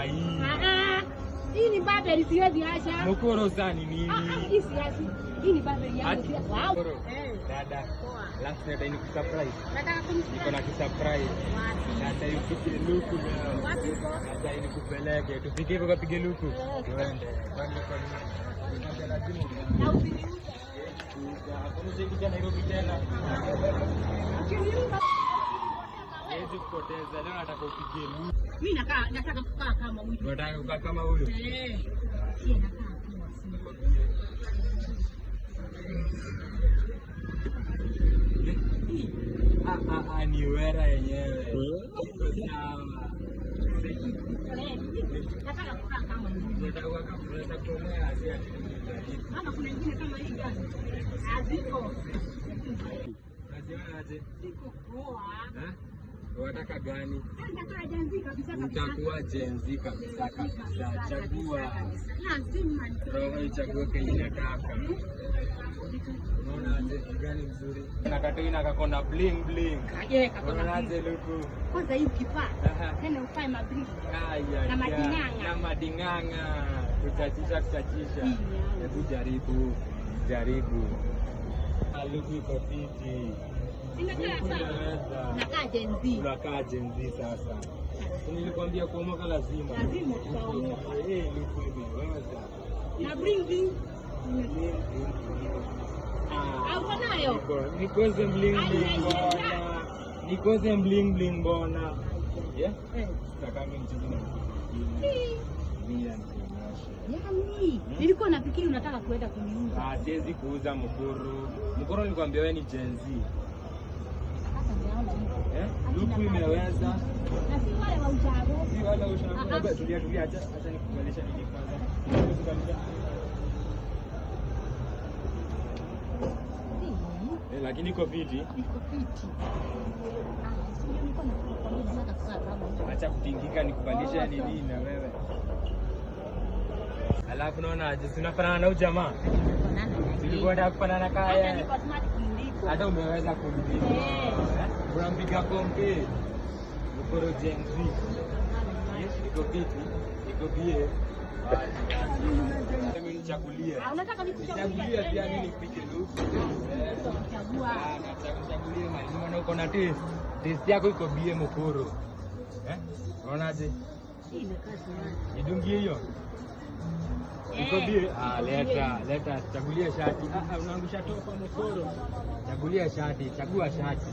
hii. Hii ni Babel siwezi acha. Mkoro sana nini? Hii siwezi. Hii ni Babel yangu. Wow. Dada. Last night ni surprise. Nataka kumsikia. Niko na surprise. Sasa upige luku leo. Wapi uko? Sasa nikupeleke. Tupige hivyo kapige luku. Twende. Kwani kwa lazima. Na usiniuze. Hakuna kijana Nairobi tena. Siwezi kupoteza leo, nataka upige luku. Mimi nataka kukaa kama huyu. Unataka kukaa kama huyu? Yeye nakaa kama ni wera yenyewe. Nataka kukaa kama huyu. Unataka kuomea asia. Kama kuna nyingine kama hii gani? Haziko. Unajiona aje? Siko poa. Unataka gani? Nataka jenzi kabisa. Utakuwa jenzi kabisa. Chagua. Lazima Roho ichague kenye nataka. Unaona aje gani mzuri? Na katoina kakona bling bling. Unaona aje luku? Kwanza hii kifaa. Tena ufae mabling. Na madinganga. Na madinganga. Tutachisha. Hebu jaribu. Luku iko fiti. Unakaa jenzi sasa. Nilikwambia kuomoka lazima. Tutaomoka. Luku imeweza. Na bling. Au nayo? Nikoze bling bling bona. Yeah? Sasa mchezo na Yaani, nilikuwa nafikiri unataka kuenda kuniuza. Siwezi kuuza mkoro. Mkoro nilikwambia wewe ni Gen Z. Luku imeweza. Na si wale wa ushago. Si wale wa ushago. Tulia acha nikubadilisha nini kwanza. Lakini iko fiti. Acha kutingika nikubadilisha nini na wewe. Alafu naona aje tunafanana na ujamaa. Tulikwenda kufanana kaya. Hata umeweza kumlipa. Unampiga kompe. Mkoro Gen Z. Iko fiti. Iko bie. Mimi nichagulie. Unataka nikuchagulie pia mimi nipige luku. Nachagulie mali. Unaona uko na taste. Taste yako iko bie mkoro. Unaonaje? Idungie hiyo. Iko bie. Leta chagulie shati. Unaangusha topa mkoro. Chagulia shati, chagua shati.